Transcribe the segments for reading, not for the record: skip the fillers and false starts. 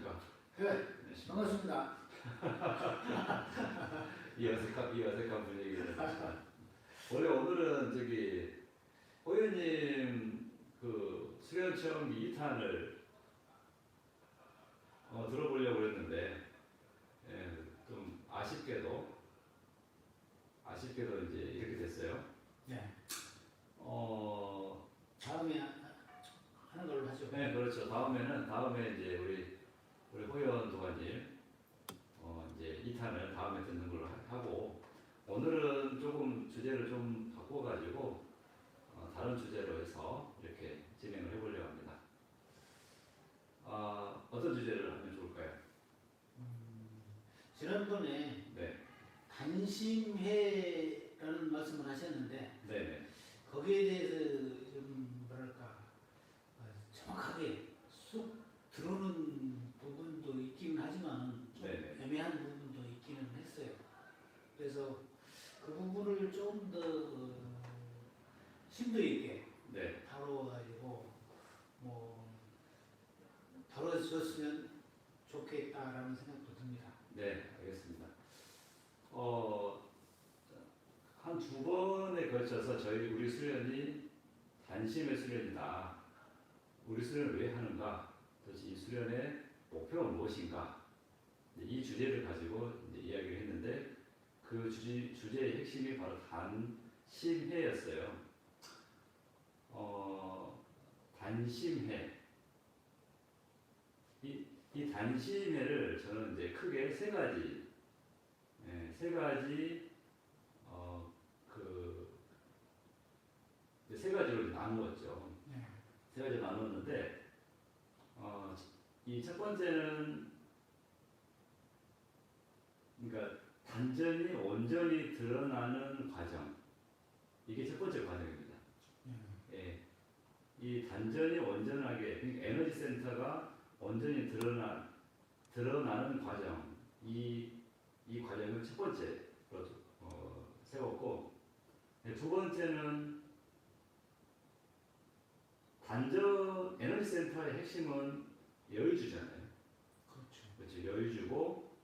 안녕하십니까? 네, 반갑습니다. 이 어색한 분위기를. 원래 오늘은 호연님 그 수련 체험기 2탄을 들어보려고 했는데, 좀 아쉽게도 이제 이렇게 됐어요. 네, 어, 다음에 하는 걸로 하죠. 네, 그렇죠. 다음에 이제 우리 호연 도관님, 이제 2탄을 다음에 듣는 걸로 하고, 오늘은 조금 주제를 좀 바꿔가지고, 다른 주제로 해서 이렇게 진행을 해보려고 합니다. 어떤 주제를 하면 좋을까요? 지난번에 네. 단심회라는 말씀을 하셨는데 네네. 거기에 대해서 좀 뭐랄까 정확하게 쑥 들어오는 부분도 있기는 하지만 좀 네네. 애매한 부분도 있기는 했어요. 그래서 그 부분을 좀 더 심도 있게 네. 다뤄가지고 다뤄졌으면 좋겠다라는 생각도 듭니다. 네, 알겠습니다. 한 두 번에 걸쳐서 우리 수련이 단심의 수련이다. 우리 수련을 왜 하는가? 도대체 이 수련의 목표가 무엇인가? 이 주제를 가지고 이제 이야기를 했는데 그 주제의 핵심이 바로 단심회였어요. 단심회. 이 단심회를 저는 이제 크게 세 가지, 세 가지로 나누었죠. 네. 세 가지로 나누었는데, 이 첫 번째는, 그러니까 단전이 온전히 드러나는 과정. 이게 첫 번째 과정입니다. 예. 이 단전이 온전하게, 그러니까 에너지 센터가 온전히 드러나는 과정. 이 과정을 첫 번째로 세웠고, 두 번째는 단전 에너지 센터의 핵심은 여유주잖아요. 그렇죠. 여유주고,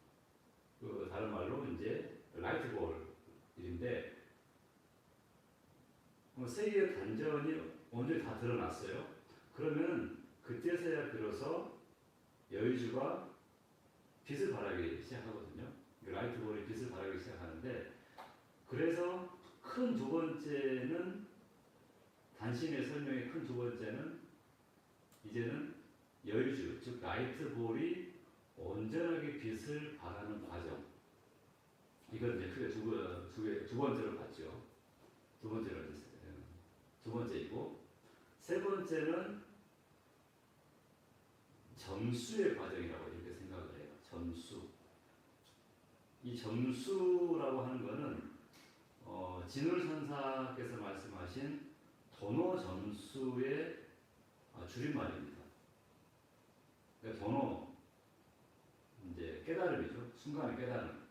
다른 말로 이제 라이트볼인데, 세 개의 단전이 온전히 다 드러났어요. 그러면 그때서야 비로소 여유주가 빛을 발하기 시작하거든요. 라이트볼이 빛을 발하기 시작하는데, 그래서 큰 두 번째는 단심의 설명의 큰 두 번째는 이제는 여유주, 즉 라이트볼이 온전하게 빛을 발하는 과정. 이걸 이제 크게 두 번째로 봤죠. 두 번째이고, 세 번째는 점수의 과정이라고 이렇게 생각을 해요. 점수. 이 점수라고 하는 것은 진울선사께서 말씀하신 도노 점수의 줄임말입니다. 그러니까 도노, 이제 깨달음이죠. 순간의 깨달음.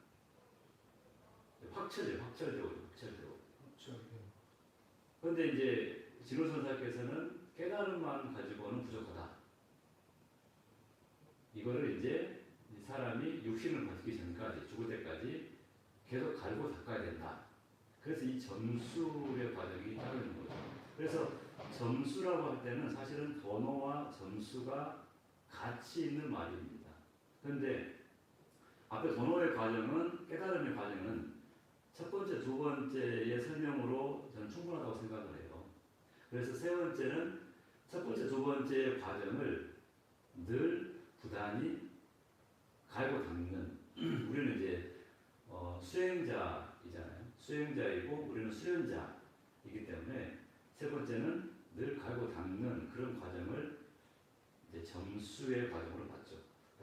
확철되고. 그런데 이제 진울선사께서는 깨달음만 가지고는 부족하다. 이거를 이제 이 사람이 육신을 가지기 전까지, 죽을 때까지 계속 갈고 닦아야 된다. 그래서 이 점수의 과정이 따로 있는 거죠. 그래서 점수라고 할 때는 사실은 도노와 점수가 같이 있는 말입니다. 그런데 앞에 도노의 과정은, 깨달음의 과정은 첫 번째, 두 번째의 설명으로 저는 충분하다고 생각을 해요. 그래서 세 번째는 첫 번째, 두 번째의 과정을 늘 부단히 갈고 닦는, 우리는 이제 수행자이잖아요. 수행자이고 우리는 수련자이기 때문에 세 번째는 늘 갈고 닦는 그런 과정을 이제 점수의 과정으로 봤죠.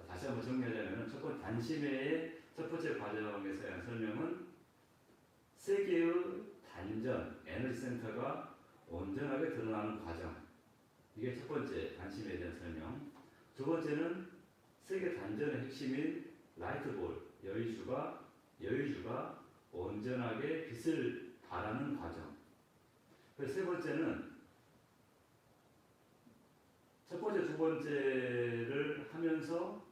다시 한번 정리하자면 첫 번째 단심회의 첫 번째 과정에서 한 설명은 세 개의 단전 에너지 센터가 온전하게 드러나는 과정. 이게 첫 번째 단심회에 대한 설명. 두 번째는 세계 단전의 핵심인 라이트볼, 여유주가 온전하게 빛을 발하는 과정. 그래서 세 번째는 첫 번째, 두 번째를 하면서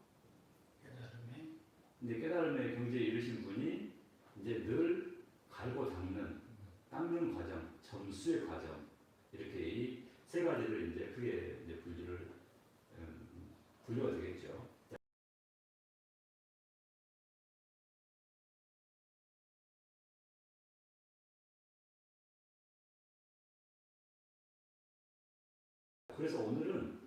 이제 깨달음의 경지에 이르신 분이 이제 늘 갈고 닦는 과정, 점수의 과정 이렇게 이 세 가지를 이제 크게 이제 분류가 되겠죠. 그래서 오늘은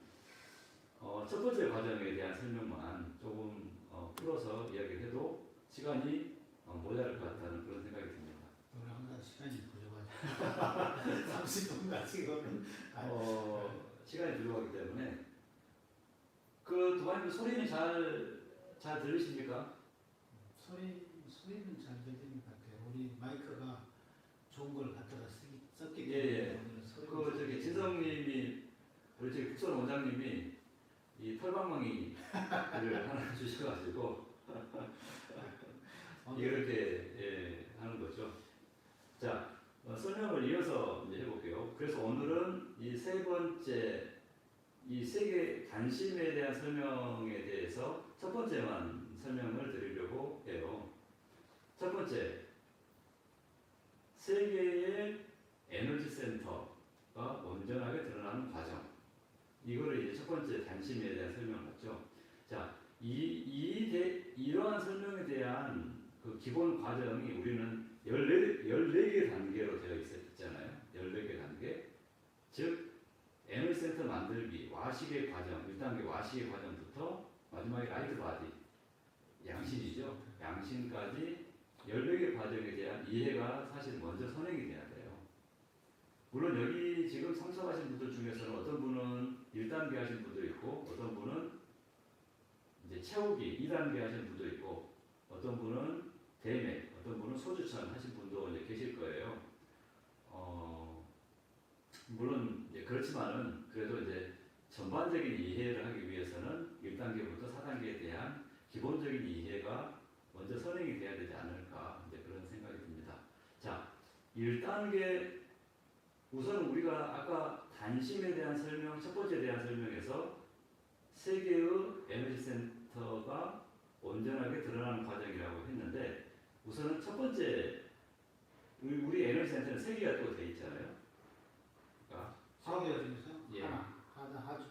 첫 번째 과정에 대한 설명만 조금 풀어서 이야기를 해도 시간이 모자랄 것 같다는 그런 생각이 듭니다. 오늘 항상 시간이 부족하죠. 30분 가지고는 시간이 부족하기 때문에 그 두바님 소리는 잘 들리십니까? 소리는 잘 들리는 것 같아요. 우리 마이크가 좋은 걸 갖다가 썼기 때문에 예. 오늘 소리는 그 저기 진성님이 우리 저기 국선 원장님이 이 털방망이를 하나 주셔가지고 이렇게 하는 거죠. 자, 설명을 이어서 이제 해볼게요. 그래서 오늘은 이 세 번째 이 세계 단심에 대한 설명에 대해서 첫 번째만 설명을 드리려고 해요. 첫 번째, 세계의 에너지 센터가 온전하게 드러나는 과정. 이거를 이제 첫 번째 단심에 대한 설명을 받죠. 자, 이러한 설명에 대한 그 기본 과정이 우리는 14개 단계로 되어 있잖아요. 14개 단계. 즉, 에너지 센터 만들기, 와식의 과정, 1단계 와식의 과정부터 마지막에 라이트 바디, 양신이죠. 양신까지 14개 과정에 대한 이해가 사실 먼저 선행이 돼야 돼요. 물론 여기 지금 참석하신 분들 중에서는 어떤 분은 1단계 하신 분도 있고, 어떤 분은 이제 채우기 2단계 하신 분도 있고, 어떤 분은 대매, 어떤 분은 소주천 하신 분도 이제 계실 거예요. 물론 이제 그렇지만은 그래도 이제 전반적인 이해를 하기 위해서는 1단계부터 4단계에 대한 기본적인 이해가 먼저 선행이 돼야 되지 않을까 이제 그런 생각이 듭니다. 자, 1단계 우선 우리가 아까 단심에 대한 설명, 첫 번째에 대한 설명에서 세계의 에너지 센터가 온전하게 드러나는 과정이라고 했는데 우선은 첫 번째 우리 에너지 센터는 세 개가 또 돼 있잖아요. 세계 중에서 예. 하주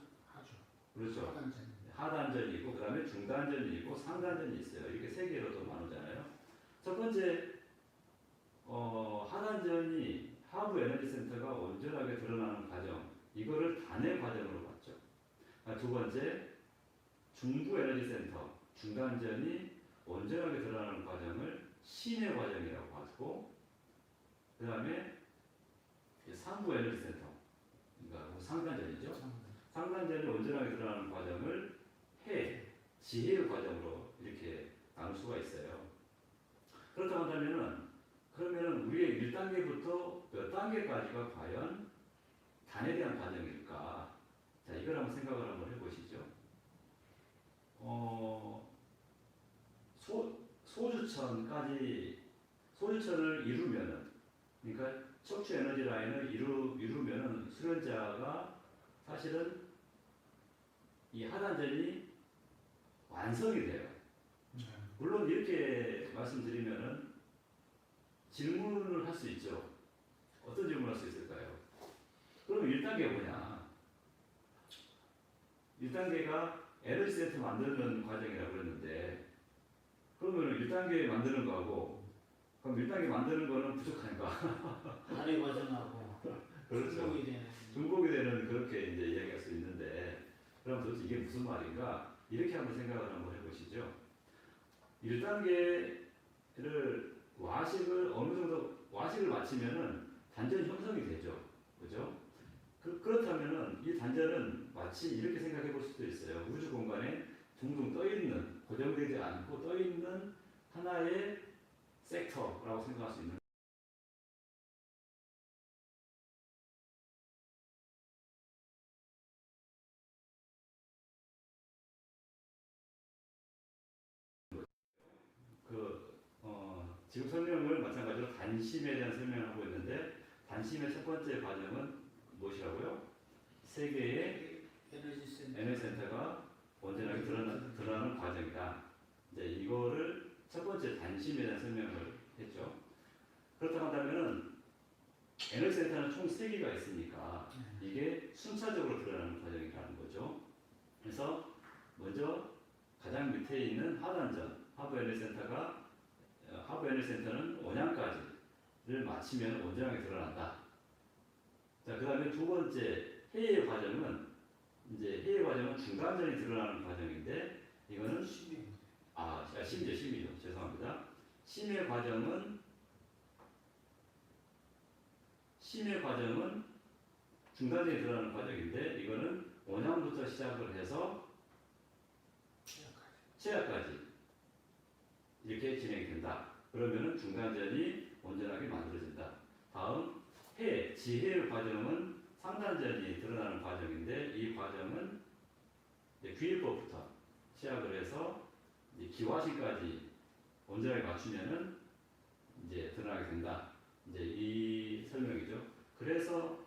그렇죠. 하단전. 하단전이 있고 그다음에 중단전이 있고 상단전이 있어요. 이렇게 세 개로 또 나누잖아요. 첫 번째 하단전이 하부 에너지 센터가 온전하게 드러나는 과정, 이거를 단의 과정으로 봤죠. 두 번째 중부 에너지 센터, 중단전이 온전하게 드러나는 과정을 신의 과정이라고 봤고, 그 다음에 상부 에너지 센터, 그러니까 상단전이죠. 상단전이 온전하게 드러나는 과정을 지혜의 과정으로 이렇게 나눌 수가 있어요. 그렇다고 그러면은 우리의 1단계부터 몇 단계까지가 과연 단에 대한 과정일까? 자, 이걸 한번 생각을 한번 해보시죠. 소주천을 이루면은, 그러니까 척추 에너지 라인을 이루면은 수련자가 사실은 이 하단전이 완성이 돼요. 물론 이렇게 말씀드리면은 질문을 할 수 있죠. 어떤 질문을 할 수 있을까요? 그럼 1단계가 뭐냐? 1단계가 에너지 센터 만드는 과정이라고 그랬는데 그러면 1단계 만드는 거하고 그럼 1단계 만드는 거는 부족한가? 단의 과정하고 그렇죠. 중복이 되는 그렇게 이제 이야기할 수 있는데 그럼 도대체 이게 무슨 말인가? 이렇게 한번 생각을 한번 해보시죠. 1단계를 어느 정도 와식을 마치면은 단전 형성이 되죠. 그죠? 그렇다면은 이 단전은 마치 이렇게 생각해 볼 수도 있어요. 우주 공간에 둥둥 떠 있는, 고정되지 않고 떠 있는 하나의 섹터라고 생각할 수 있는. 지금 설명을 마찬가지로 단심에 대한 설명을 하고 있는데 단심의 첫 번째 과정은 무엇이라고요? 세계의 에너지 센터가 온전하게 드러나는 과정이다. 이제 이거를 번째 단심에 대한 설명을 했죠. 그렇다고 한다면은 에너지 센터는 총 3개가 있으니까 이게 순차적으로 드러나는 과정이라는 거죠. 그래서 먼저 가장 밑에 있는 하단전 하부 에너지 센터가 하부 에너지 센터는 원양까지를 마치면 온전하게 드러난다. 자, 그다음에 두 번째 해의 과정은 이제 해의 과정은 중간전이 드러나는 과정인데 이거는 심이죠. 죄송합니다. 심의 과정은 중간전이 드러나는 과정인데 이거는 원양부터 시작을 해서 체약까지 이렇게 진행이 된다. 그러면은 중간전이 온전하게 만들어진다. 다음 지혜의 과정은 상단전이 드러나는 과정인데 이 과정은 이제 귀일법부터 시작을 해서 이제 기화신까지 온전하게 맞추면은 이제 드러나게 된다. 이제 이 설명이죠. 그래서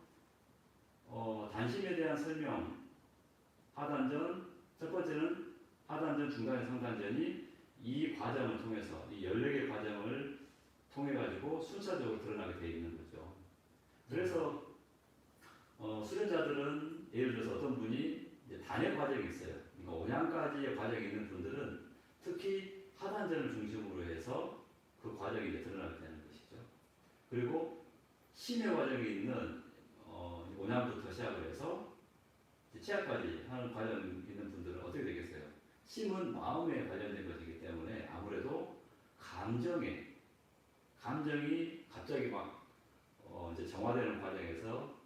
단심에 대한 설명 하단전 첫 번째는 하단전, 중간전, 상단전이 이 과정을 통해서 이 14개 과정을 통해 가지고 순차적으로 드러나게 되어 있는 거죠. 그래서 수련자들은 예를 들어서 어떤 분이 이제 단회 과정이 있어요. 그러니까 온양까지의 과정이 있는 분들은 특히 하단전을 중심으로 해서 그 과정이 이제 드러나게 되는 것이죠. 그리고 심의 과정이 있는 온양부터 시작을 해서 치아까지 하는 과정이 있는 분들은 어떻게 되겠어요? 심은 마음에 관련된 것이기 때문에 아무래도 감정이 갑자기 막 이제 정화되는 과정에서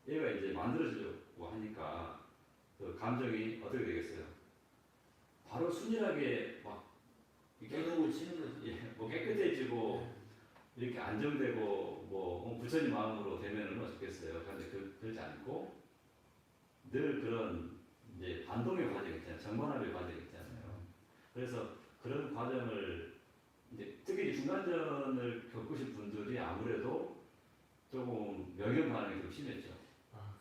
얘가 이제 만들어지려고 하니까 그 감정이 어떻게 되겠어요? 바로 순진하게 막 개동을 치는 거죠. 뭐 깨끗해지고 이렇게 안정되고 뭐 부처님 마음으로 되면은 어떻겠어요? 그런데 그렇지 않고 늘 그런 이제 반동의 과정 있잖아요. 정반합의 과정 있잖아요. 그래서 그런 과정을 이제 특히 중간전을 겪으신 분들이 아무래도 조금 명현 반응이 좀 심했죠.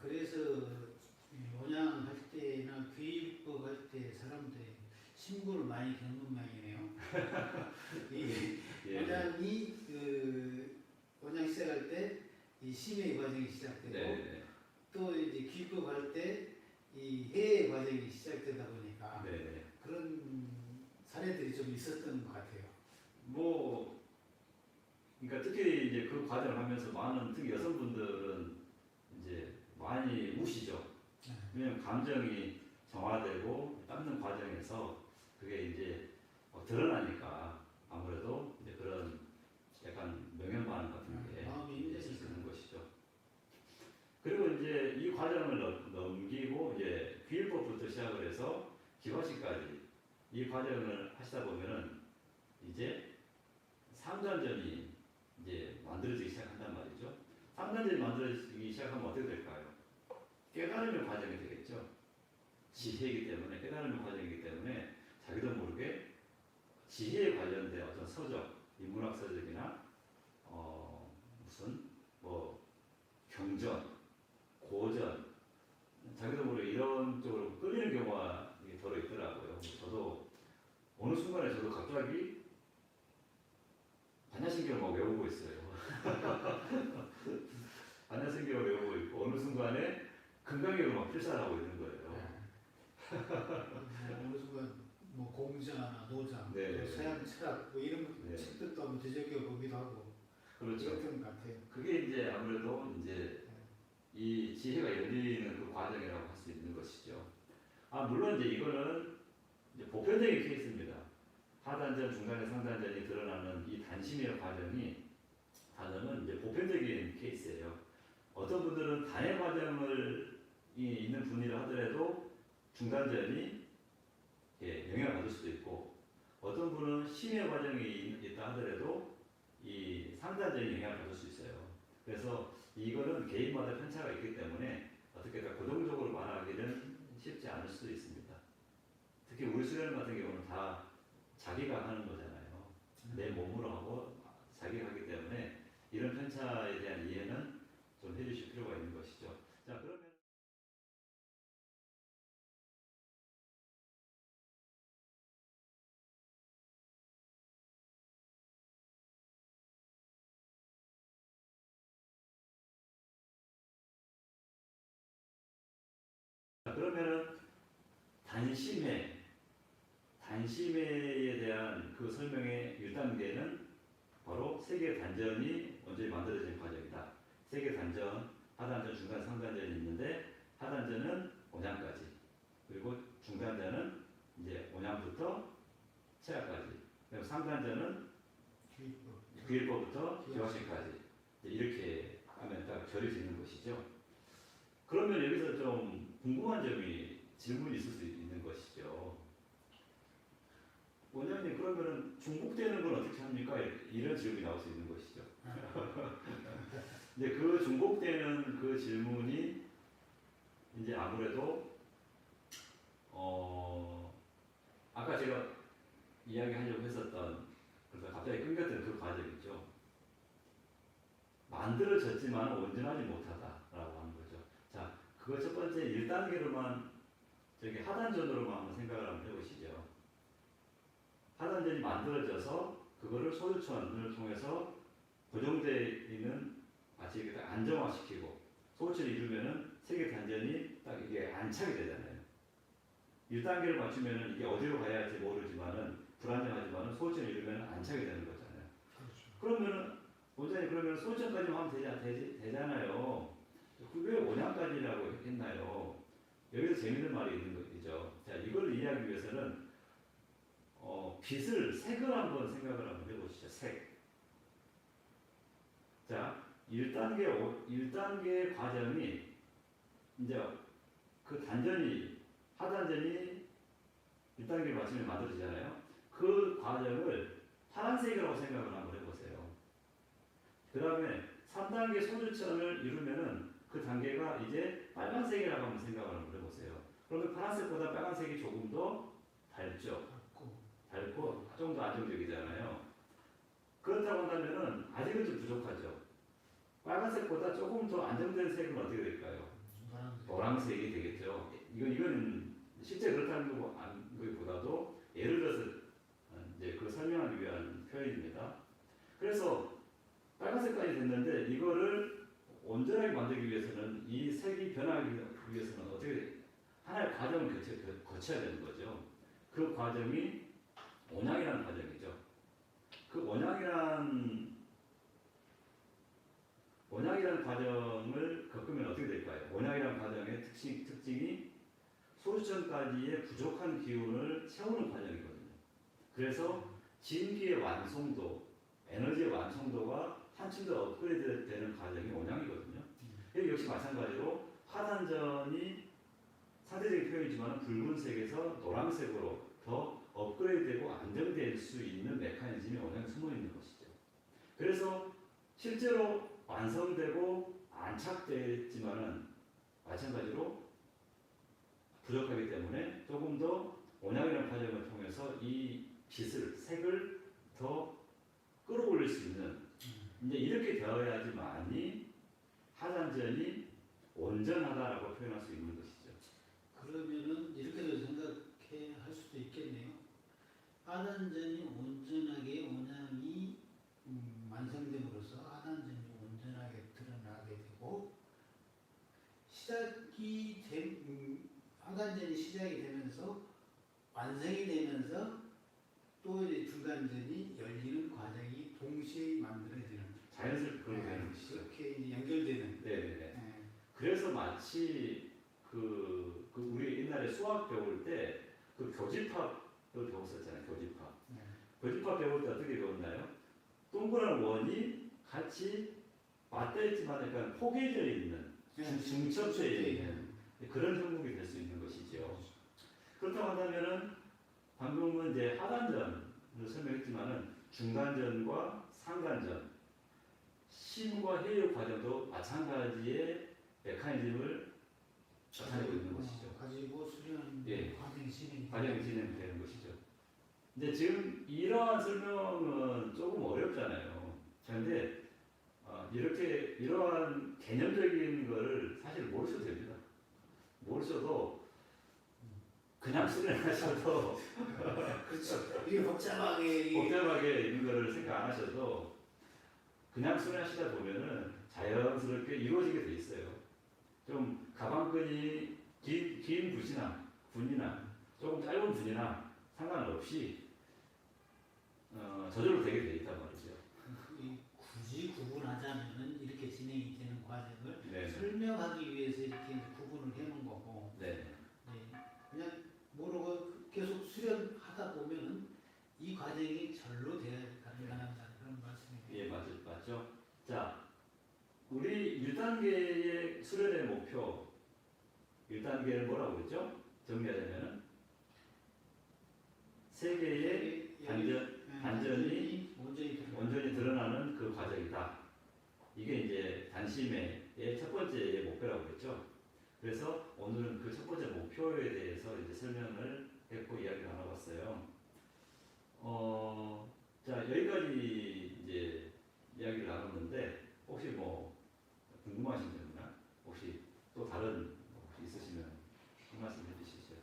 그래서 원양할 때나 귀입법 할 때 사람들이 신고를 많이 겪는 모양이네요. 이 예. 원양이 원양 시작할 때 이 심의 과정이 시작되고 네. 또 이제 귀입법 할 때 이 해의 과정이 시작되다 보니까 네. 그런 사례들이 좀 있었던 것 같아요. 그러니까 특히 이제 그 과정을 하면서 많은 특히 여성분들은 이제 많이 우시죠. 왜냐면 감정이 정화되고 닦는 과정에서 그게 이제 드러나니까 아무래도 이제 그런 약간 명현 반응 같은 게 마음이 이제 힘드시죠. 있는 것이죠. 그리고 이제 이 과정을 넘기고 이제 귀일법부터 시작을 해서 기화식까지 이 과정을 하시다 보면은 이제 상단전이 이제 만들어지기 시작한단 말이죠. 상단전이 만들어지기 시작하면 어떻게 될까요? 깨달음의 과정이 되겠죠. 지혜이기 때문에 깨달음의 과정이기 때문에 자기도 모르게 지혜에 관련된 어떤 서적, 인문학 서적이나 무슨 뭐 경전, 고전, 자기도 모르게 이런 쪽으로 끌리는 경우가 더러 있더라고요. 저도 어느 순간에 저도 갑자기 반야신경을 막 외우고 있어요. 반야신경을 외우고 있고 어느 순간에 금강경을 막 필사하고 있는 거예요. 어느 순간 뭐 공자나 노장, 네. 또 서양 철학 뭐 이런 네. 책들도 한번 뒤적여 보기도 하고 그렇죠. 그랬던 것 같아요. 그게 이제 아무래도 이제 이 지혜가 열리는 그 과정이라고 할 수 있는 것이죠. 물론 이제 이거는 이제 보편적인 케이스입니다. 하단전, 중간전, 상단전이 드러나는 이 단심의 과정은 이제 보편적인 케이스예요. 어떤 분들은 단회 과정을 있는 분이라 하더라도 중간전이 영향을 받을 수도 있고, 어떤 분은 심의 과정이 있다 하더라도 이 상단전이 영향을 받을 수 있어요. 그래서 이거는 개인마다 편차가 있기 때문에 어떻게 다 고정적으로 말하기는 쉽지 않을 수도 있습니다. 특히 우리 수련 같은 경우는 다 자기가 하는 거잖아요. 내 몸으로 하고 자기가 하기 때문에 이런 편차에 대한 이해는 좀 해주실 필요가 있는 것이죠. 자, 그러면 단심회에 대한 그 설명의 1단계는 바로 세계 단전이 먼저 만들어진 과정이다. 세계 단전, 하단전, 중단, 상단전이 있는데 하단전은 온양까지, 그리고 중단전은 이제 온양부터 체화까지, 그리고 상단전은 귀일법부터 기화식까지 이렇게 하면 딱 결이 되는 것이죠. 그러면 여기서 좀 궁금한 점이 질문이 있을 수 있는 것이죠. 원장님 그러면은 중복되는 건 어떻게 합니까? 이런 질문이 나올 수 있는 것이죠. 근데 그 중복되는 그 질문이 이제 아무래도 아까 제가 이야기하려고 했었던, 그래서 갑자기 끊겼던 그 과정이죠. 만들어졌지만 온전하지 못하다라고 하는 거죠. 자, 그거 첫 번째 1단계로만 저기 하단전으로만 한번 생각을 한번 해보시죠. 하단전이 만들어져서 그거를 소유천을 통해서 고정되어 있는 마치 이렇게 안정화시키고 소유천을 이루면은 세계 단전이 딱 이게 안착이 되잖아요. 1단계를 맞추면은 이게 어디로 가야 할지 모르지만은 불안정하지만은 소유천을 이루면 안착이 되는 거잖아요. 그러면은 원장님 그러면 소유천까지만 하면 되잖아요. 왜 온양까지라고 했나요? 여기서 재밌는 말이 있는 거죠. 자, 이걸 이해하기 위해서는 색을 한번 생각을 한번 해보시죠. 색. 자, 1단계 과정이 이제 그 단전이 하단전이 1단계를 맞추면 만들어지잖아요. 그 과정을 파란색이라고 생각을 한번 해보세요. 그 다음에 3단계 소주천을 이루면은 그 단계가 이제 빨간색이라고 한번 생각을 한번 해보세요. 그러면 파란색보다 빨간색이 조금 더 밝죠. 밝고 좀 더 안정적이잖아요. 그렇다고 한다면은 아직은 좀 부족하죠. 빨간색보다 조금 더 안정된 색은 어떻게 될까요? 노란색이 되겠죠. 이거는 실제 그렇다는 것보다도 예를 들어서 이제 그 설명하기 위한 표현입니다. 그래서 빨간색까지 됐는데 이거를 온전하게 만들기 위해서는 이 색이 변하기 위해서는 어떻게 하나의 과정을 거쳐야 되는 거죠. 그 과정이 온양이라는 과정이죠. 그 온양이라는 과정을 겪으면 어떻게 될까요? 온양이라는 과정의 특징이 소유천까지의 부족한 기운을 채우는 과정이거든요. 그래서 진기의 완성도, 에너지의 완성도가 한층 더 업그레이드 되는 과정이 온양이거든요. 역시 마찬가지로 하단전이 상대적인 표현이지만 붉은색에서 노란색으로 더 업그레이드되고 안정될 수 있는 메커니즘이 온양에 숨어 있는 것이죠. 그래서 실제로 완성되고 안착됐지만은 마찬가지로 부족하기 때문에 조금 더 온양이라는 과정을 통해서 이 색을 더 끌어올릴 수 있는 이제 이렇게 되어야지만이 하단전이 온전하다라고 표현할 수 있는 것이죠. 그러면은 이렇게도 생각해 할 수도 있겠네요. 하단전이 온전하게 온양이 완성됨으로써 하단전이 온전하게 드러나게 되고 하단전이 시작이 되면서 완성이 되면서 또 이제 중간전이 열리는 과정이 동시에 만들어지는 자연스럽게 그렇게 되는 것이죠. 그렇게 연결되는. 네네네. 네. 그래서 마치 그 우리 옛날에 수학 배울 때 그 교집합을 배웠었잖아요. 교집합. 네. 교집합 배울 때 어떻게 배웠나요? 동그란 원이 같이 맞닿았지만 약간 포개져 있는 중첩되어 있는 그런 형국이 될 수 있는 것이죠. 그렇다고 한다면은 방금은 이제 하단전을 설명했지만은 중단전과 상단전, 심과 해유 과정도 마찬가지의 메커니즘을 나타내고 있는 것이죠. 가지고 수련 예. 과정이 진행되는 것이죠. 근데 지금 이러한 설명은 조금 어렵잖아요. 그런데 이러한 개념적인 거를 사실 모르셔도 됩니다. 모르셔도 그냥 수련하셔도 그렇죠. 이게 복잡하게 있는 거를 생각 안 하셔도 그냥 수련하시다 보면은 자연스럽게 이루어지게 돼 있어요. 좀 가방끈이 긴 군이나 조금 짧은 분이나 상관없이 저절로 되게 돼 있단 말이죠. 이 굳이 구분하자면은 이렇게 진행이 되는 과정을 네. 설명하기 위해서 이렇게 이제 구분을 해놓은 거고, 네. 네. 그냥 모르고 계속 수련하다 보면은 이 과정이 절로 돼야 가능하다는 그런 말씀입니다. 예, 맞죠. 자, 우리 1단계의 수련의 목표, 1단계를 뭐라고 했죠? 정리하자면은 세계의 반전이 온전히 드러나는 그 과정이다. 이게 이제 단심의 첫 번째 목표라고 했죠. 그래서 오늘은 그 첫 번째 목표에 대해서 이제 설명을 했고 이야기를 나눠봤어요. 자, 여기까지 이제 이야기를 나눴는데 혹시 뭐 궁금하신 점이나 혹시 또 다른 혹시 있으시면 한 말씀 해주시죠.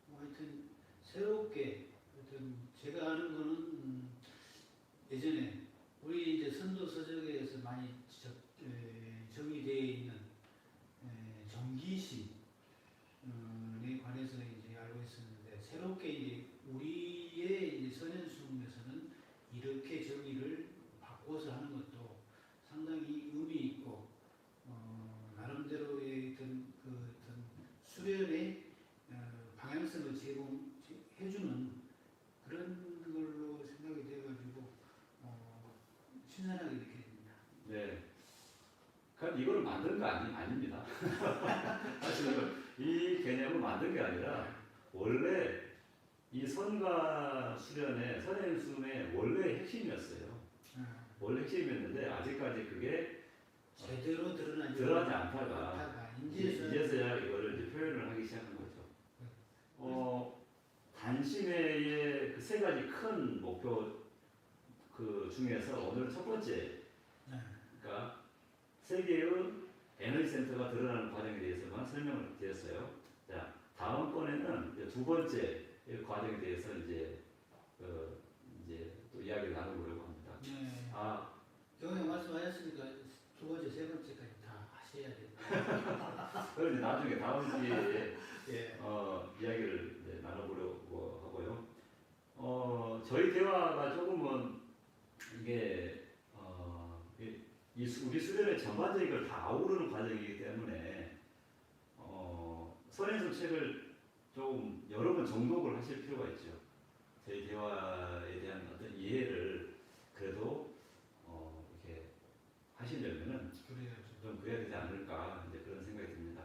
뭐 하여튼 새롭게 하여튼 제가 아는 거는 예전에 우리 이제 선도 서적에서 많이 정의되어 있는 정기심에 관해서 이제 알고 있었는데 새롭게 이제 우리의 이제 선현수문에서는 이렇게 정의를 바꿔서 하는 것도 상당히 의미 있고 나름대로의 어떤 수련의 방향성을 제공해주는 그런 걸로 생각이 돼가지고 신선하게 느껴집니다. 네. 그럼 이걸 만든 거 아닙니다. 사실 이 개념을 만든 게 아니라 원래 이 선과 수련의 선행순의 원래 핵심이었어요. 원래 핵심이었는데 아직까지 그게 제대로 드러나지 않다가 이제서야 이제서야 이거를 이제 표현을 하기 시작한 거죠. 단심의 그 세 가지 큰 목표 그 중에서 오늘 첫 번째, 그러니까 세계의 에너지 센터가 드러나는 과정에 대해서만 설명을 드렸어요. 자, 다음번에는 이제 두 번째 과정에 대해서 이제 또 이야기를 나눠보려고 합니다. 네. 아, 경영 말씀하셨으니까 두 번째, 세 번째까지 다 하셔야 돼요. 그럼 이제 나중에 다음 기회에 예. 이야기를 이제 나눠보려고 하고요. 저희 대화가 조금은 이게 우리 수련의 전반적인 걸 다 아우르는 과정이기 때문에 선행성 책을 좀 여러 번 정독을 하실 필요가 있죠. 저희 대화에 대한 어떤 이해를 그래도 이렇게 하시려면은 그래야죠. 좀 그래야 되지 않을까 이제 그런 생각이 듭니다.